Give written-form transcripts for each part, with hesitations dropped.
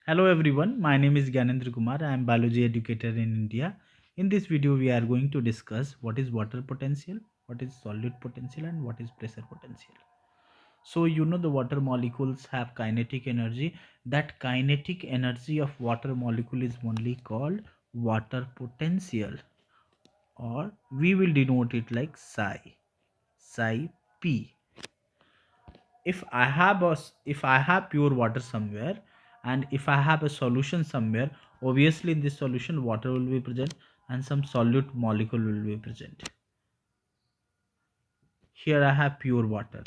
Hello everyone, my name is Gyanendra Kumar. I am biology educator in India. In this video, we are going to discuss what is water potential, what is solute potential, and what is pressure potential. So the water molecules have kinetic energy. That kinetic energy of water molecule is only called water potential, or we will denote it like psi p. If I have pure water somewhere, and if I have a solution somewhere, obviously in this solution water will be present and some solute molecule will be present. Here I have pure water.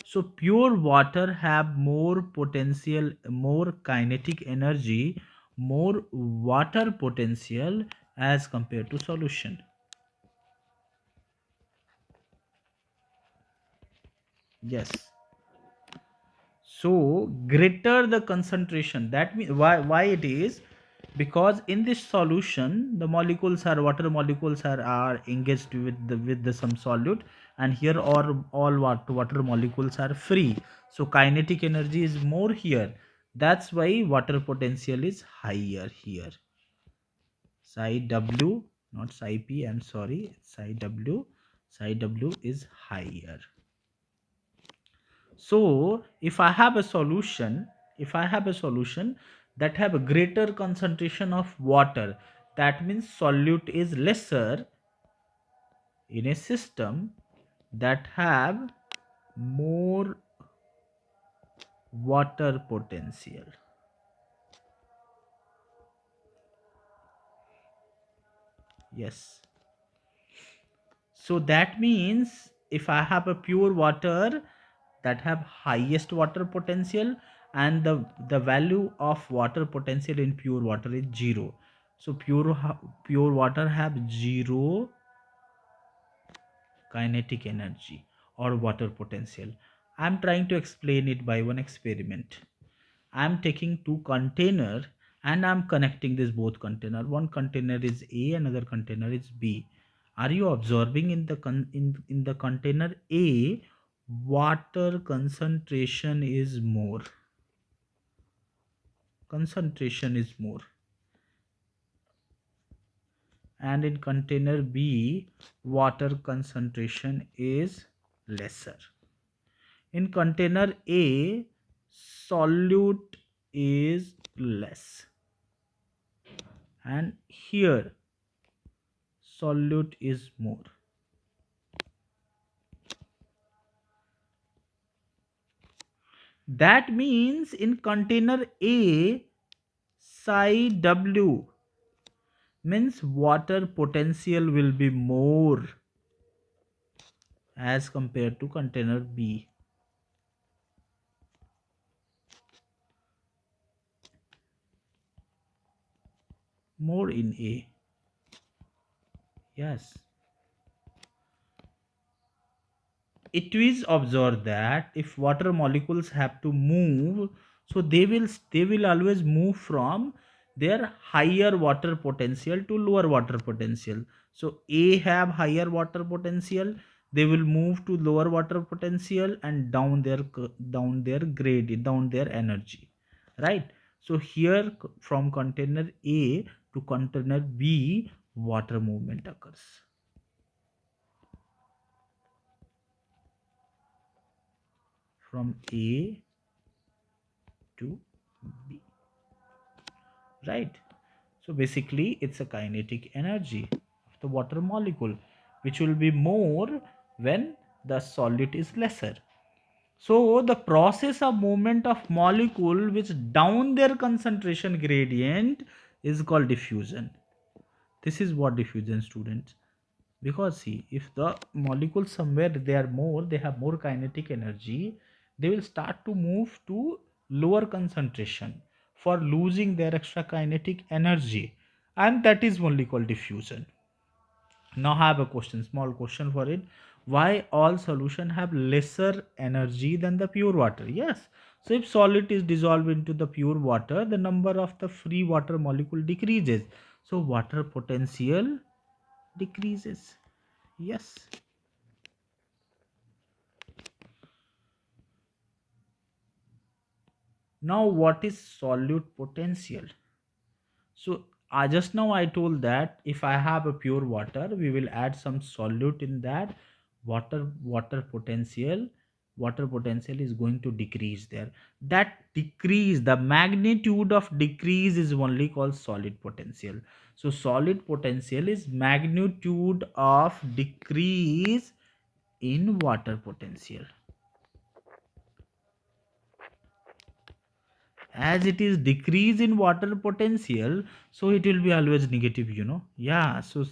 So pure water have more potential, more kinetic energy, more water potential as compared to solution. Yes. So greater the concentration, that means why it is, because in this solution the molecules are water molecules are engaged with the some solute, and here all water molecules are free, so kinetic energy is more here. That's why water potential is higher here. Psi w, not psi p, I'm sorry, psi w is higher. So if I have a solution that have a greater concentration of water, that means solute is lesser in a system that have more water potential. Yes. So that means if I have a pure water that have highest water potential, and the value of water potential in pure water is 0. So pure water have 0 kinetic energy or water potential. I'm trying to explain it by one experiment. I'm taking two container and I'm connecting this both container. One container is A, another container is B. Are you observing in in the container A, water concentration is more. Concentration is more. And in container B, water concentration is lesser. In container A, solute is less. And here solute is more. That means in container A, psi W means water potential will be more as compared to container B. More in A. Yes. It is observed that if water molecules have to move, so they will always move from their higher water potential to lower water potential. So A have higher water potential, they will move to lower water potential and down their grade, down their energy, right? So here from container A to container B, water movement occurs. From A to B, right? So basically it's a kinetic energy of the water molecule, which will be more when the solute is lesser. So the process of movement of molecule which down their concentration gradient is called diffusion. This is what diffusion, students. Because see, if the molecules somewhere they are more, they have more kinetic energy, they will start to move to lower concentration for losing their extra kinetic energy, and that is only called diffusion. Now I have a question, small question for it. Why all solution have lesser energy than the pure water? Yes. So if solid is dissolved into the pure water, the number of the free water molecule decreases. So water potential decreases. Yes. Now what is solute potential? So just now I told that if I have a pure water, we will add some solute in that. Water potential is going to decrease there. That decrease, the magnitude of decrease is only called solid potential. So solid potential is magnitude of decrease in water potential. As it is decrease in water potential, so it will be always negative, yeah. So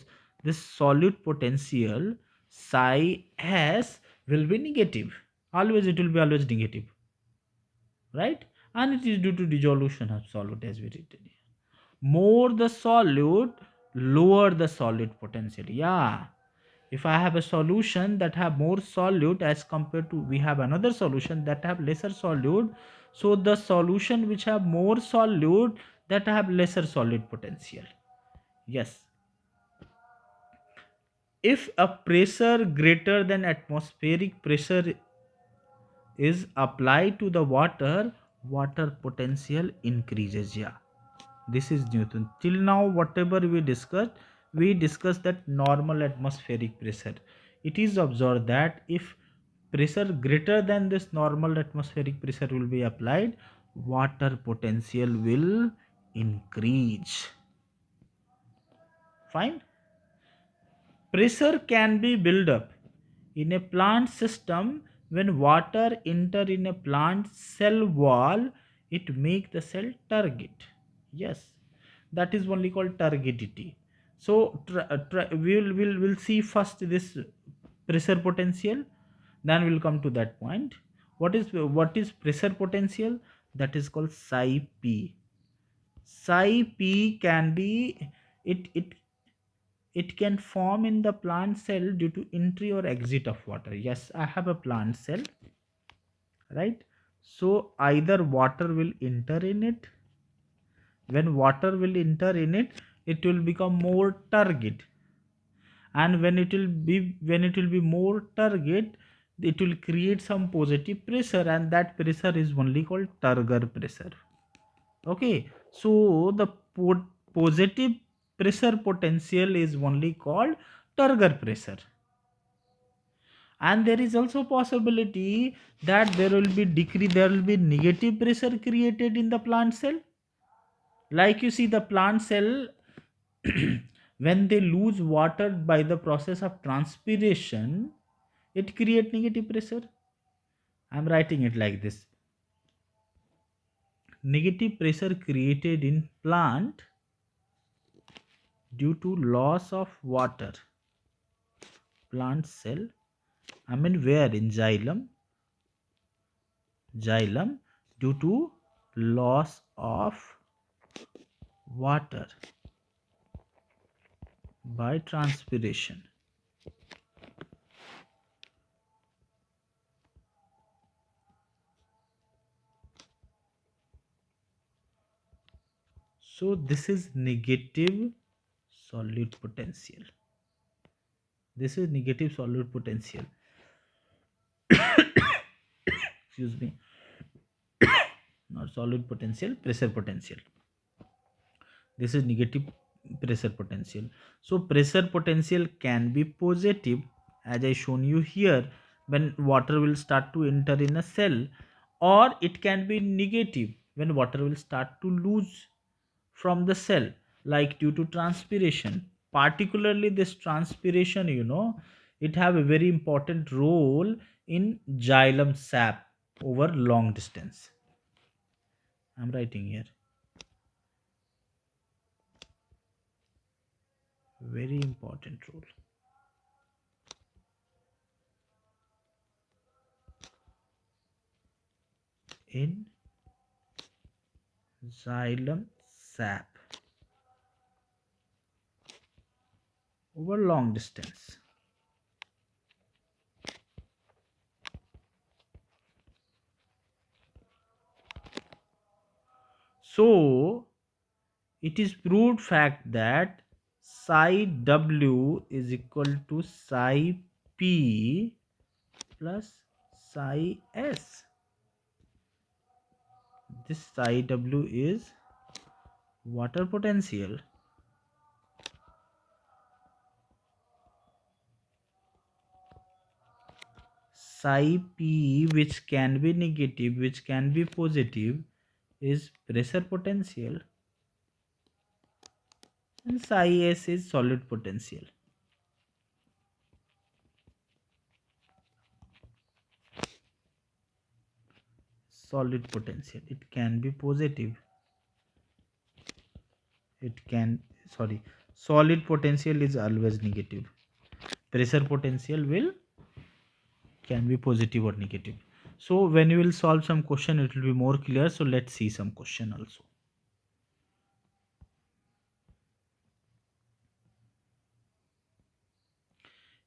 this solute potential psi s will be negative, always it will be always negative, right? And it is due to dissolution of solute, as we written here. More the solute, lower the solute potential, yeah. If I have a solution that have more solute as compared to, we have another solution that have lesser solute, so the solution which have more solute, that have lesser solute potential. Yes, if a pressure greater than atmospheric pressure is applied to the water, water potential increases, yeah. This is Newton. Till now whatever we discussed that normal atmospheric pressure. It is observed that if pressure greater than this normal atmospheric pressure will be applied, water potential will increase. Fine. Pressure can be built up in a plant system when water enter in a plant cell wall. It make the cell turgid. Yes, that is only called turgidity. So we'll see first this pressure potential, then we'll come to that point. What is pressure potential? That is called psi p. Psi p can be, it can form in the plant cell due to entry or exit of water. Yes, I have a plant cell, right? So either water will enter in it. When water will enter in it, it will become more turgid, and when it will be more turgid, it will create some positive pressure, and that pressure is only called turgor pressure. Okay, so the positive pressure potential is only called turgor pressure. And there is also possibility that there will be negative pressure created in the plant cell. Like you see the plant cell, when they lose water by the process of transpiration, it create negative pressure. I'm writing it like this: negative pressure created in plant due to loss of water. Plant cell, I mean where in xylem, due to loss of water by transpiration. So this is negative solute potential. This is negative solute potential. Excuse me. Not solute potential, pressure potential. This is negative pressure potential. So pressure potential can be positive, as I shown you here, when water will start to enter in a cell, or it can be negative when water will start to lose from the cell, like due to transpiration. Particularly this transpiration, it have a very important role in xylem sap over long distance. I'm writing here, very important role in xylem sap over long distance. So it is proved fact that psi w is equal to psi p plus psi s. this psi w is water potential. Psi p, which can be negative, which can be positive, is pressure potential, and psi s is solid potential. Solid potential, it can be positive, it can, sorry, solid potential is always negative. Pressure potential will can be positive or negative. So when you will solve some question, it will be more clear. So let's see some question also.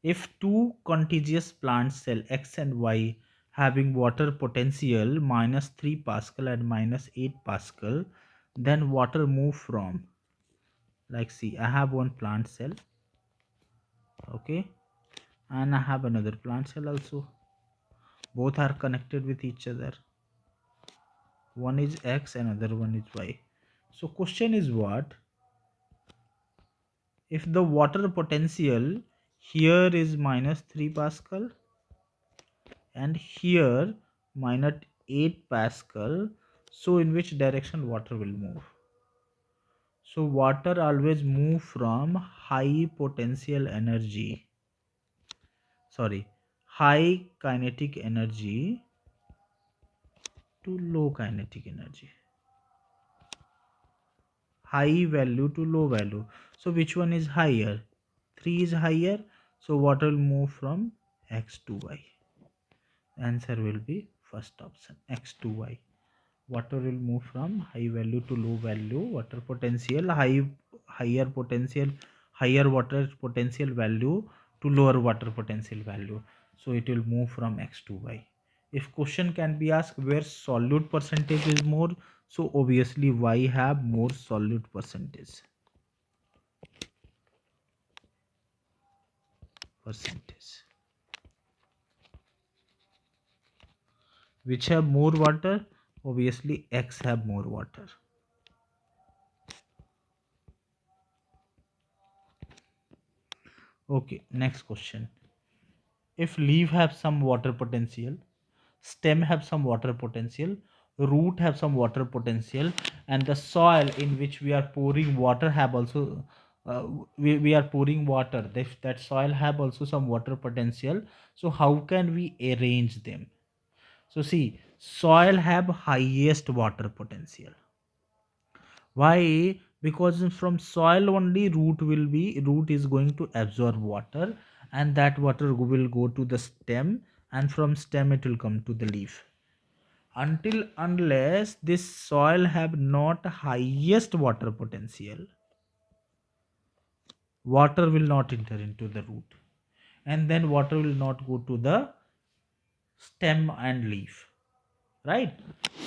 If two contiguous plant cell X and Y having water potential minus 3 Pascal and minus 8 Pascal, then water move from, like, see, I have one plant cell, okay, and I have another plant cell also. Both are connected with each other. One is X, another one is Y. So question is what? If the water potential here is minus 3 Pascal and here minus 8 Pascal, so in which direction water will move? So water always move from high potential energy, sorry, high kinetic energy to low kinetic energy, high value to low value. So which one is higher? 3 is higher, so water will move from X to Y. Answer will be first option, X to Y. Water will move from high value to low value. Water potential, higher potential, higher water potential value to lower water potential value. So it will move from X to Y. If question can be asked where solute percentage is more, so obviously Y have more solute percentage. Which have more water? Obviously X have more water. Okay, next question. If leaf have some water potential, stem have some water potential, root have some water potential, and the soil in which we are pouring water have also we are pouring water, that soil have also some water potential. So how can we arrange them? So see, soil have highest water potential. Why? Because from soil only root is going to absorb water, and that water will go to the stem, and from stem it will come to the leaf. Until unless this soil have not highest water potential, water will not enter into the root, and then water will not go to the stem and leaf, right?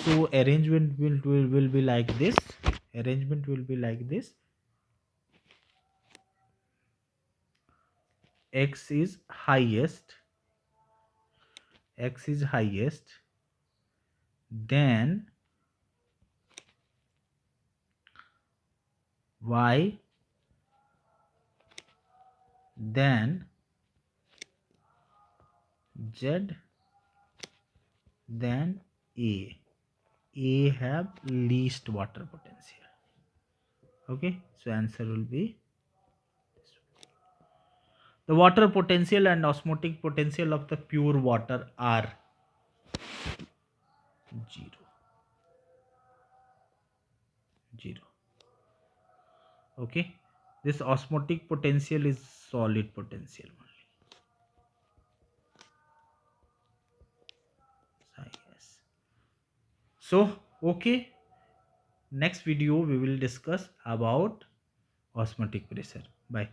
So arrangement will be like this. Arrangement will be like this. X is highest, X is highest, then Y, then Z, then A. A have least water potential. Okay, so answer will be the water potential and osmotic potential of the pure water are 0, 0. Okay, this osmotic potential is solid potential only. Yes. So okay, next video we will discuss about osmotic pressure. Bye.